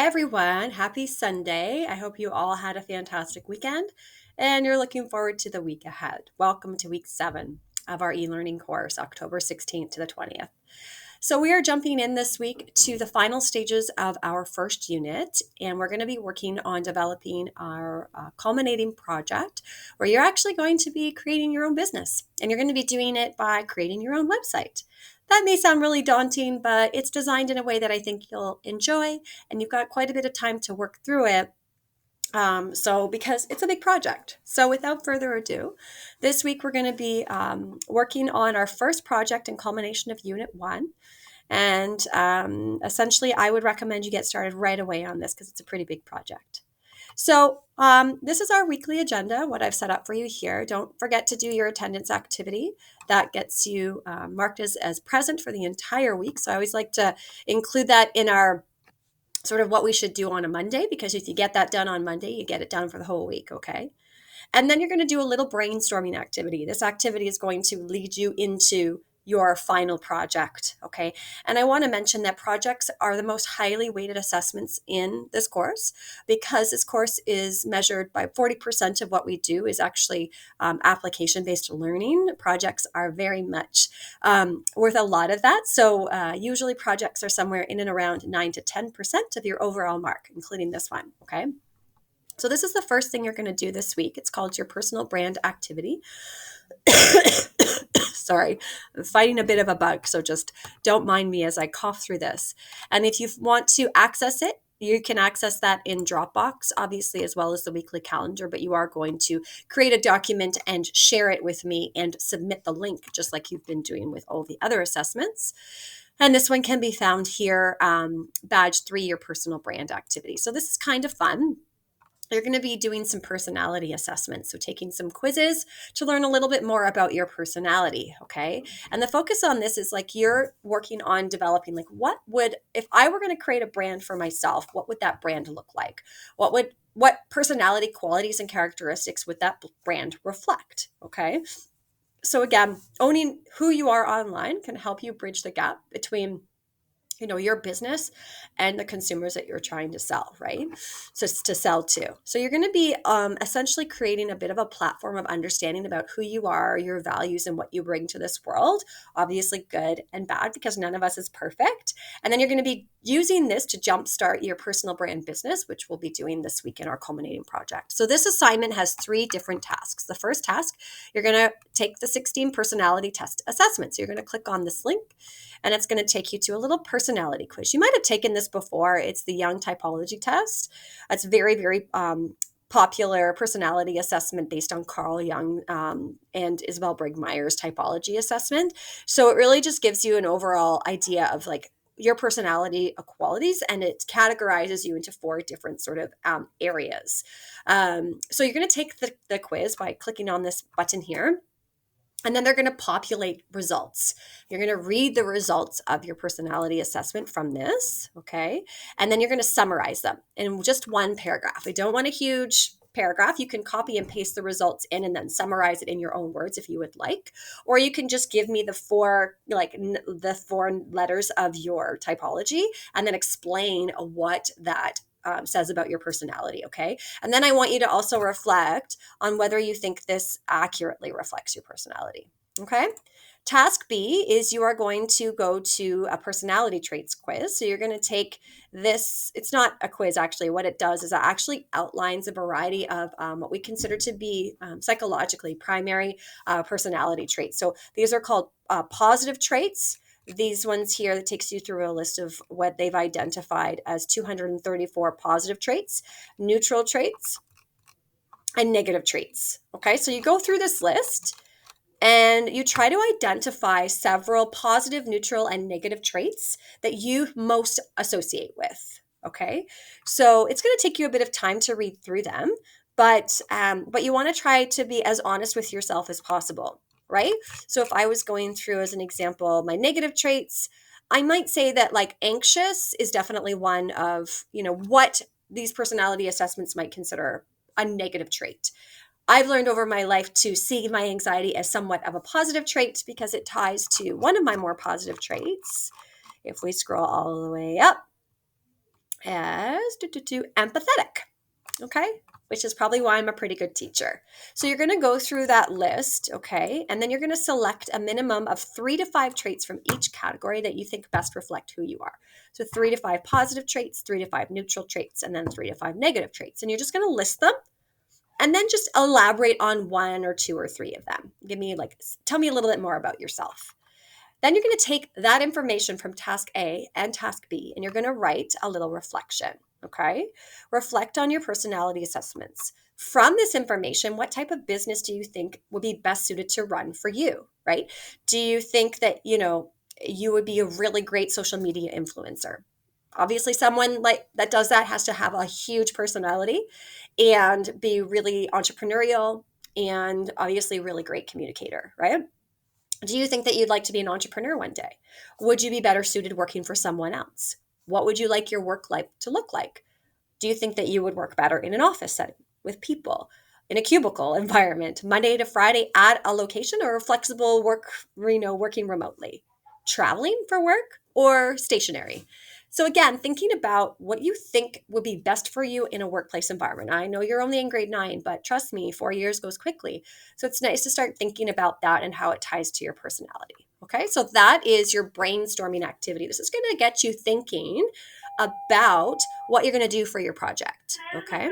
everyone. Happy Sunday. I hope you all had a fantastic weekend and you're looking forward to the week ahead. Welcome to week 7 of our e-learning course, October 16th to the 20th. So we are jumping in this week to the final stages of our first unit, and we're going to be working on developing our culminating project where you're actually going to be creating your own business, and you're going to be doing it by creating your own website. That may sound really daunting, but it's designed in a way that I think you'll enjoy, and you've got quite a bit of time to work through it. Because it's a big project. So without further ado, this week we're going to be working on our first project and culmination of Unit 1. And essentially, I would recommend you get started right away on this because it's a pretty big project. So this is our weekly agenda, what I've set up for you here. Don't forget to do your attendance activity. That gets you marked as present for the entire week. So I always like to include that in our sort of what we should do on a Monday, because if you get that done on Monday, you get it done for the whole week, okay? And then you're going to do a little brainstorming activity. This activity is going to lead you into your final project, okay? And I want to mention that projects are the most highly weighted assessments in this course, because this course is measured by 40% of what we do is actually application-based learning. Projects are very much worth a lot of that. So usually projects are somewhere in and around 9 to 10% of your overall mark, including this one, okay? So this is the first thing you're going to do this week. It's called your personal brand activity. Sorry, I'm fighting a bit of a bug, so just don't mind me as I cough through this. And if you want to access it, you can access that in Dropbox, obviously, as well as the weekly calendar, but you are going to create a document and share it with me and submit the link, just like you've been doing with all the other assessments. And this one can be found here, badge 3, your personal brand activity. So this is kind of fun. You're going to be doing some personality assessments, so taking some quizzes to learn a little bit more about your personality, okay? And the focus on this is like you're working on developing, like, if I were going to create a brand for myself, what would that brand look like? What personality qualities and characteristics would that brand reflect, okay? So again, owning who you are online can help you bridge the gap between your business and the consumers that you're trying to sell, right? So to sell to. So you're going to be essentially creating a bit of a platform of understanding about who you are, your values, and what you bring to this world. Obviously good and bad, because none of us is perfect. And then you're going to be using this to jumpstart your personal brand business, which we'll be doing this week in our culminating project. So this assignment has 3 different tasks. The first task, you're going to take the 16 personality test assessments. You're going to click on this link, and it's going to take you to a little personality quiz. You might have taken this before. It's the Young Typology Test. It's very, very popular personality assessment based on Carl Jung and Isabel Brigmeyer's typology assessment. So it really just gives you an overall idea of like your personality qualities, and it categorizes you into 4 different sort of areas. So you're going to take the quiz by clicking on this button here. And then they're going to populate results. You're going to read the results of your personality assessment from this, okay? And then you're going to summarize them in just one paragraph. I don't want a huge paragraph. You can copy and paste the results in and then summarize it in your own words if you would like. Or you can just give me the 4 letters of your typology and then explain what that says about your personality, okay? And then I want you to also reflect on whether you think this accurately reflects your personality, okay? Task B is you are going to go to a personality traits quiz. So you're going to take this. It's not a quiz, actually. What it does is it actually outlines a variety of what we consider to be psychologically primary personality traits. So these are called positive traits. These ones here that takes you through a list of what they've identified as 234 positive traits, neutral traits, and negative traits. Okay, so you go through this list and you try to identify several positive, neutral, and negative traits that you most associate with. Okay, so it's going to take you a bit of time to read through them, but you want to try to be as honest with yourself as possible. Right? So if I was going through, as an example, my negative traits, I might say that like anxious is definitely one of, what these personality assessments might consider a negative trait. I've learned over my life to see my anxiety as somewhat of a positive trait because it ties to one of my more positive traits. If we scroll all the way up, as empathetic. Okay, which is probably why I'm a pretty good teacher. So you're going to go through that list, okay, and then you're going to select a minimum of 3 to 5 traits from each category that you think best reflect who you are. So 3 to 5 positive traits, 3 to 5 neutral traits, and then 3 to 5 negative traits. And you're just going to list them and then just elaborate on 1 or 2 or 3 of them. Tell me a little bit more about yourself. Then you're going to take that information from task A and task B, and you're going to write a little reflection. Okay. Reflect on your personality assessments. From this information, what type of business do you think would be best suited to run for you? Right. Do you think that, you would be a really great social media influencer? Obviously, someone like that does that has to have a huge personality and be really entrepreneurial and obviously really great communicator, right? Do you think that you'd like to be an entrepreneur one day? Would you be better suited working for someone else? What would you like your work life to look like? Do you think that you would work better in an office setting with people, in a cubicle environment, Monday to Friday at a location, or a flexible work, working remotely, traveling for work, or stationary? So again, thinking about what you think would be best for you in a workplace environment. I know you're only in grade 9, but trust me, 4 years goes quickly. So it's nice to start thinking about that and how it ties to your personality. Okay, so that is your brainstorming activity. This is going to get you thinking about what you're going to do for your project. Okay.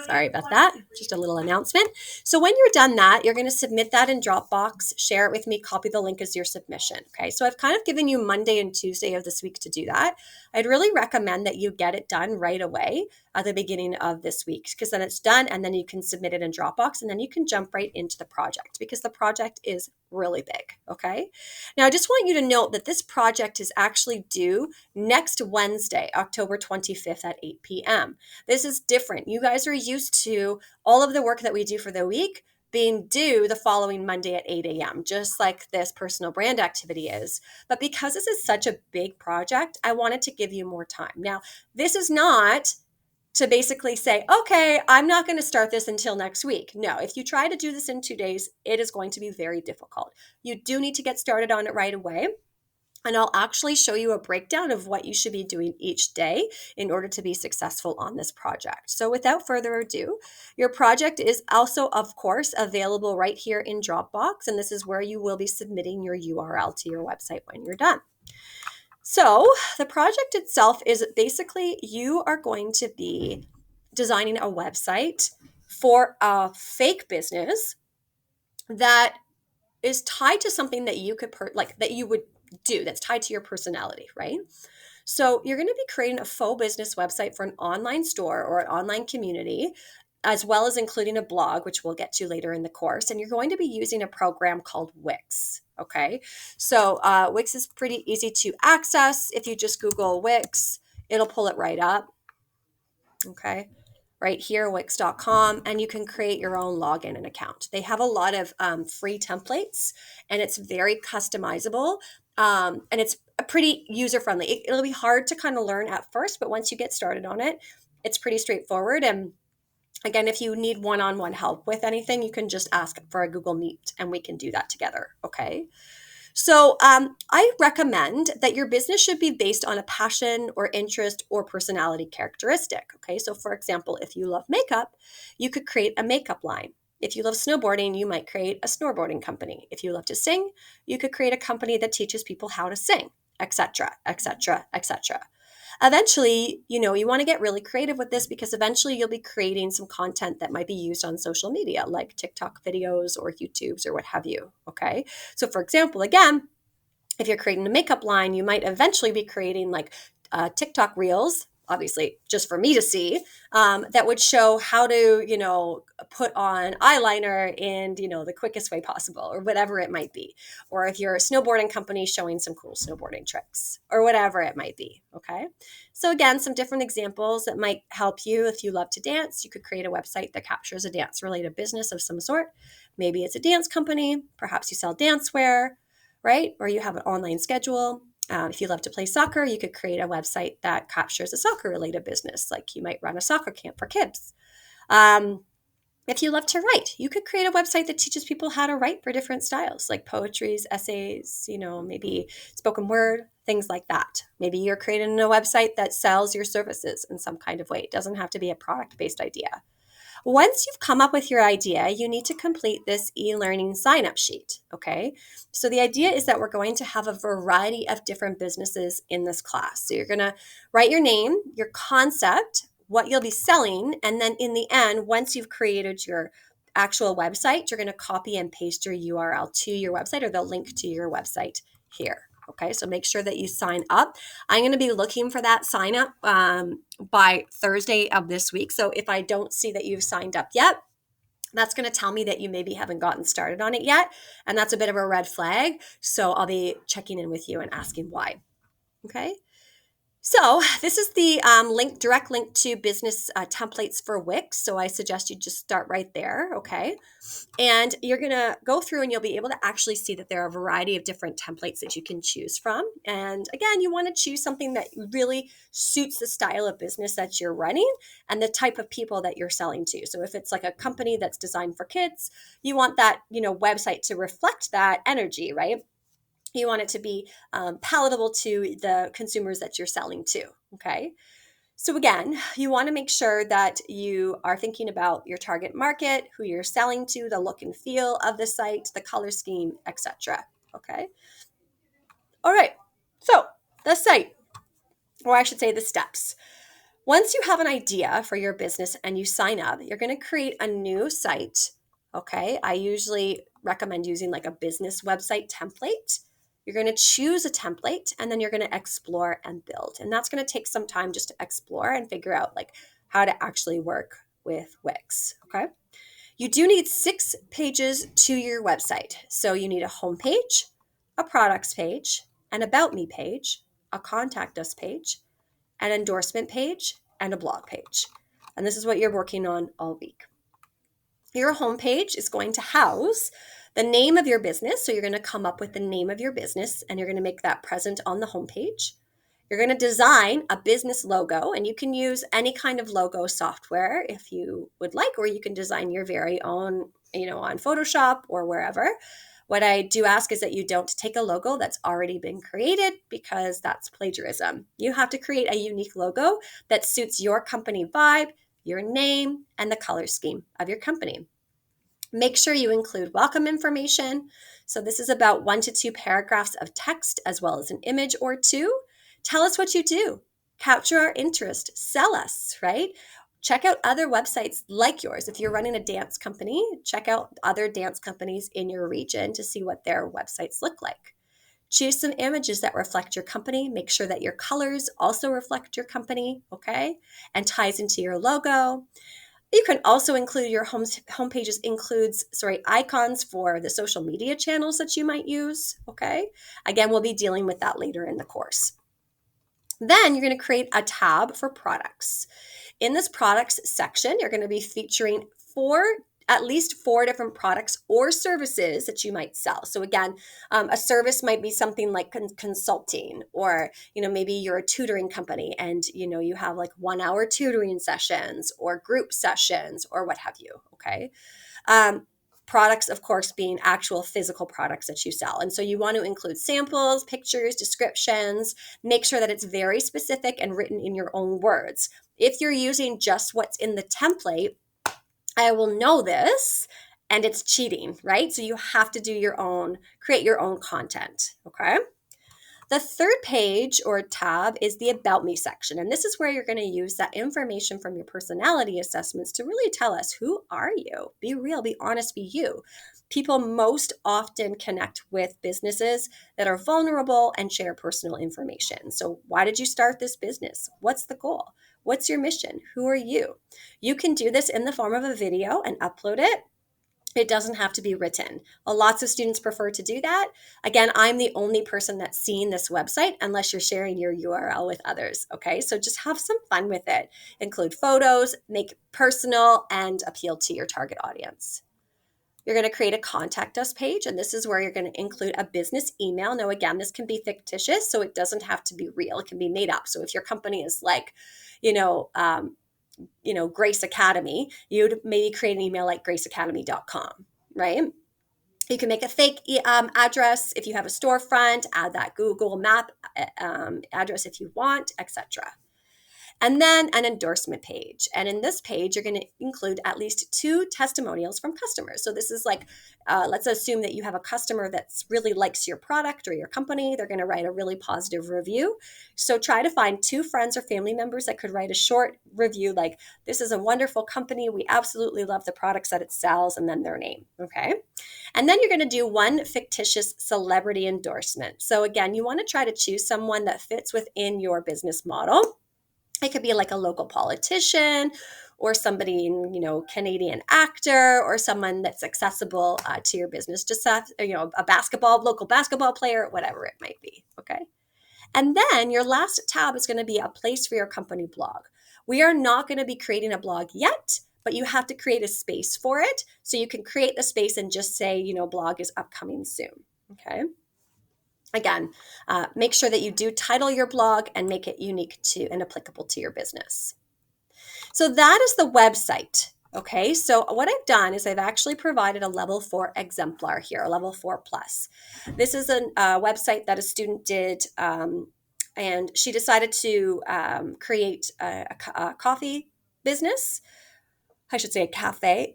Sorry about that. Just a little announcement. So when you're done that, you're going to submit that in Dropbox, share it with me, copy the link as your submission. Okay. So I've kind of given you Monday and Tuesday of this week to do that. I'd really recommend that you get it done right away at the beginning of this week, because then it's done and then you can submit it in Dropbox and then you can jump right into the project, because the project is really big. Okay. Now I just want you to note that this project is actually due next Wednesday, October 25th at 8 p.m. This is different. You guys are used to all of the work that we do for the week being due the following Monday at 8 a.m., just like this personal brand activity is. But because this is such a big project, I wanted to give you more time. Now, this is not to basically say, okay, I'm not going to start this until next week. No, if you try to do this in 2 days, it is going to be very difficult. You do need to get started on it right away. And I'll actually show you a breakdown of what you should be doing each day in order to be successful on this project. So without further ado, your project is also, of course, available right here in Dropbox. And this is where you will be submitting your URL to your website when you're done. So the project itself is basically you are going to be designing a website for a fake business that is tied to something that you could that you would do, that's tied to your personality, right? So you're going to be creating a faux business website for an online store or an online community, as well as including a blog, which we'll get to later in the course. And you're going to be using a program called Wix. Okay. So Wix is pretty easy to access. If you just Google Wix, it'll pull it right up. Okay. Right here, Wix.com, and you can create your own login and account. They have a lot of free templates, and it's very customizable, and it's pretty user-friendly. It'll be hard to kind of learn at first, but once you get started on it, it's pretty straightforward. And again, if you need one-on-one help with anything, you can just ask for a Google Meet, and we can do that together, okay? So I recommend that your business should be based on a passion or interest or personality characteristic. Okay, so for example, if you love makeup, you could create a makeup line. If you love snowboarding, you might create a snowboarding company. If you love to sing, you could create a company that teaches people how to sing, etc., etc., etc. Eventually, you want to get really creative with this, because eventually you'll be creating some content that might be used on social media, like TikTok videos or YouTubes or what have you. Okay. So for example, again, if you're creating a makeup line, you might eventually be creating like TikTok reels, obviously just for me to see, that would show how to, put on eyeliner in, the quickest way possible, or whatever it might be. Or if you're a snowboarding company, showing some cool snowboarding tricks, or whatever it might be. Okay. So again, some different examples that might help you. If you love to dance, you could create a website that captures a dance related business of some sort. Maybe it's a dance company. Perhaps you sell dancewear, right? Or you have an online schedule. If you love to play soccer, you could create a website that captures a soccer related business. Like you might run a soccer camp for kids. If you love to write, you could create a website that teaches people how to write for different styles, like poetries, essays, maybe spoken word, things like that. Maybe you're creating a website that sells your services in some kind of way. It doesn't have to be a product-based idea. Once you've come up with your idea, you need to complete this e-learning sign-up sheet, okay? So the idea is that we're going to have a variety of different businesses in this class. So you're going to write your name, your concept, what you'll be selling, and then in the end, once you've created your actual website, you're going to copy and paste your URL to your website or the link to your website here. Okay, so make sure that you sign up. I'm going to be looking for that sign up by Thursday of this week. So if I don't see that you've signed up yet, that's going to tell me that you maybe haven't gotten started on it yet. And that's a bit of a red flag. So I'll be checking in with you and asking why. Okay. So this is the direct link to business templates for Wix. So I suggest you just start right there. Okay. And you're going to go through and you'll be able to actually see that there are a variety of different templates that you can choose from. And again, you want to choose something that really suits the style of business that you're running and the type of people that you're selling to. So if it's like a company that's designed for kids, you want that, website to reflect that energy, right? You want it to be palatable to the consumers that you're selling to. Okay. So again, you want to make sure that you are thinking about your target market, who you're selling to, the look and feel of the site, the color scheme, etc. Okay. All right. So the site, or I should say the steps. Once you have an idea for your business and you sign up, you're going to create a new site. Okay. I usually recommend using like a business website template. You're going to choose a template and then you're going to explore and build. And that's going to take some time just to explore and figure out like how to actually work with Wix. Okay. You do need 6 pages to your website. So you need a homepage, a products page, an about me page, a contact us page, an endorsement page, and a blog page. And this is what you're working on all week. Your homepage is going to house the name of your business. So you're going to come up with the name of your business and you're going to make that present on the homepage. You're going to design a business logo, and you can use any kind of logo software if you would like, or you can design your very own, on Photoshop or wherever. What I do ask is that you don't take a logo that's already been created because that's plagiarism. You have to create a unique logo that suits your company vibe, your name, and the color scheme of your company. Make sure you include welcome information. So this is about 1 to 2 paragraphs of text as well as an image or two. Tell us what you do. Capture our interest. Sell us, right? Check out other websites like yours. If you're running a dance company, check out other dance companies in your region to see what their websites look like. Choose some images that reflect your company. Make sure that your colors also reflect your company, okay? And ties into your logo. You can also include your homepages includes icons for the social media channels that you might use, okay? Again, we'll be dealing with that later in the course. Then you're going to create a tab for products. In this products section, you're going to be featuring at least 4 different products or services that you might sell. So again, a service might be something like consulting, or maybe you're a tutoring company and you have like 1-hour tutoring sessions or group sessions or what have you. Okay. Products, of course, being actual physical products that you sell. And so you want to include samples, pictures, descriptions, make sure that it's very specific and written in your own words. If you're using just what's in the template, I will know this, and it's cheating, right? So you have to create your own content, okay? The third page or tab is the About Me section. And this is where you're going to use that information from your personality assessments to really tell us, who are you? Be real, be honest, be you. People most often connect with businesses that are vulnerable and share personal information. So why did you start this business? What's the goal? What's your mission? Who are you? You can do this in the form of a video and upload it. It doesn't have to be written. Lots of students prefer to do that. Again, I'm the only person that's seen this website unless you're sharing your URL with others. Okay, so just have some fun with it. Include photos, make it personal, and appeal to your target audience. You're going to create a contact us page, and this is where you're going to include a business email. Now, again, this can be fictitious, so it doesn't have to be real. It can be made up. So if your company is like, Grace Academy, you'd maybe create an email like graceacademy.com, right? You can make a fake address if you have a storefront, add that Google Map address if you want, etc. And then an endorsement page. And in this page, you're going to include at least 2 testimonials from customers. So this is like, let's assume that you have a customer that really likes your product or your company. They're going to write a really positive review. So try to find 2 friends or family members that could write a short review like, this is a wonderful company. We absolutely love the products that it sells, and then their name. Okay. And then you're going to do 1 fictitious celebrity endorsement. So again, you want to try to choose someone that fits within your business model. It could be like a local politician or somebody, Canadian actor, or someone that's accessible to your business. Just a local basketball player, whatever it might be. Okay. And then your last tab is going to be a place for your company blog. We are not going to be creating a blog yet, but you have to create a space for it. So you can create the space and just say, blog is upcoming soon. Okay. Again, make sure that you do title your blog and make it unique to and applicable to your business. So that is the website. Okay, so what I've done is I've actually provided a level 4 exemplar here, a level 4 plus. This is a website that a student did, and she decided to create a coffee business. I should say a cafe.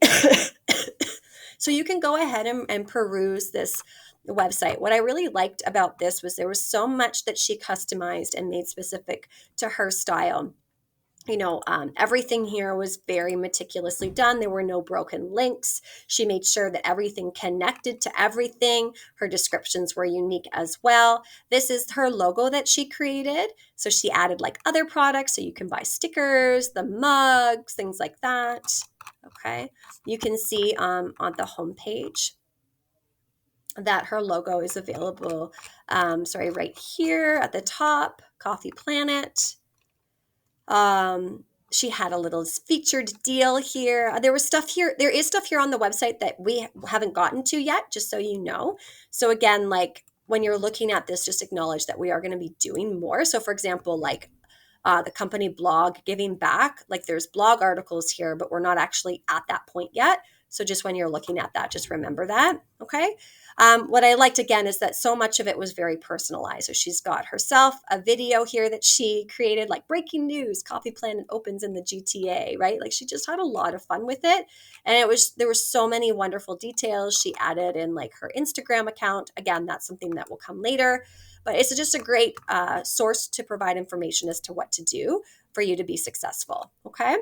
So you can go ahead and peruse this website. What I really liked about this was there was so much that she customized and made specific to her style. Everything here was very meticulously done. There were no broken links. She made sure that everything connected to everything. Her descriptions were unique as well. This is her logo that she created. So she added like other products. So you can buy stickers, the mugs, things like that. Okay. You can see on the homepage that her logo is available. Right here at the top, Coffee Planet. She had a little featured deal here. There was stuff here. There is stuff here on the website that we haven't gotten to yet, just so you know. So again, like when you're looking at this, just acknowledge that we are going to be doing more. So for example, like the company blog giving back, like there's blog articles here, but we're not actually at that point yet. So just when you're looking at that, just remember that. Okay. What I liked again is that so much of it was very personalized. So she's got herself a video here that she created, like breaking news, Coffee Planet opens in the GTA, right? Like she just had a lot of fun with it. And there were so many wonderful details. She added in like her Instagram account. Again, that's something that will come later. But it's just a great source to provide information as to what to do for you to be successful. Okay.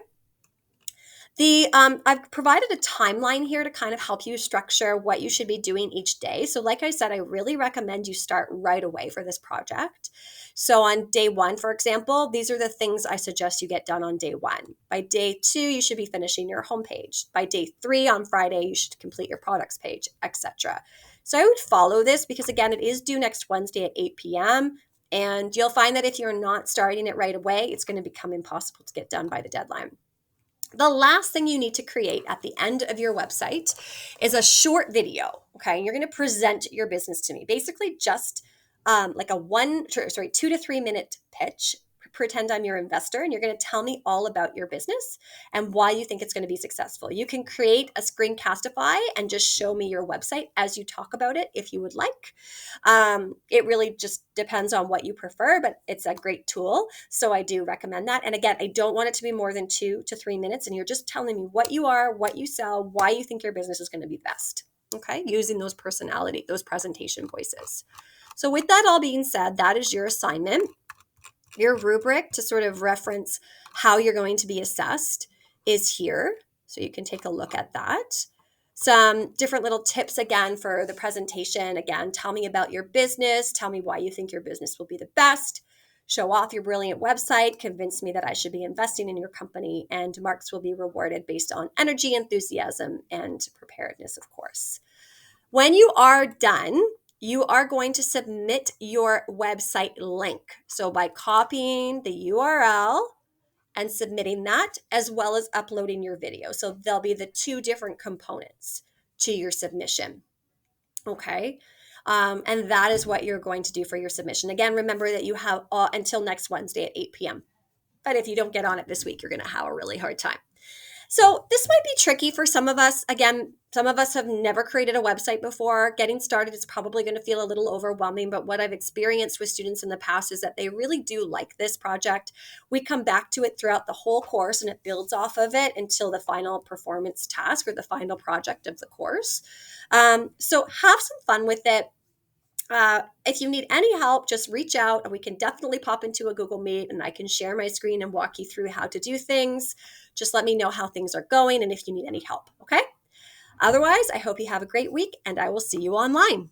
I've provided a timeline here to kind of help you structure what you should be doing each day. So like I said, I really recommend you start right away for this project. So on day 1, for example, these are the things I suggest you get done on day 1. By day 2, you should be finishing your homepage. By day 3 on Friday, you should complete your products page, etc. So I would follow this because again, it is due next Wednesday at 8 p.m. And you'll find that if you're not starting it right away, it's going to become impossible to get done by the deadline. The last thing you need to create at the end of your website is a short video. Okay. You're going to present your business to me. Basically, just like a 2 to 3 minute pitch. Pretend I'm your investor and you're going to tell me all about your business and why you think it's going to be successful. You can create a screencastify and just show me your website as you talk about it if you would like. It really just depends on what you prefer, but it's a great tool. So I do recommend that. And again, I don't want it to be more than 2 to 3 minutes. And you're just telling me what you are, what you sell, why you think your business is going to be best. Okay. Using those presentation voices. So with that all being said, that is your assignment. Your rubric to sort of reference how you're going to be assessed is here. So you can take a look at that. Some different little tips again for the presentation. Again, tell me about your business. Tell me why you think your business will be the best. Show off your brilliant website. Convince me that I should be investing in your company. And marks will be rewarded based on energy, enthusiasm, and preparedness, of course. When you are done, you are going to submit your website link. So by copying the URL and submitting that, as well as uploading your video. So there'll be the 2 different components to your submission. Okay. And that is what you're going to do for your submission. Again, remember that you have until next Wednesday at 8 p.m. But if you don't get on it this week, you're going to have a really hard time. So this might be tricky for some of us. Again, some of us have never created a website before. Getting started is probably going to feel a little overwhelming, but what I've experienced with students in the past is that they really do like this project. We come back to it throughout the whole course and it builds off of it until the final performance task or the final project of the course. So have some fun with it. If you need any help, just reach out and we can definitely pop into a Google Meet and I can share my screen and walk you through how to do things. Just let me know how things are going and if you need any help. Okay. Otherwise, I hope you have a great week and I will see you online.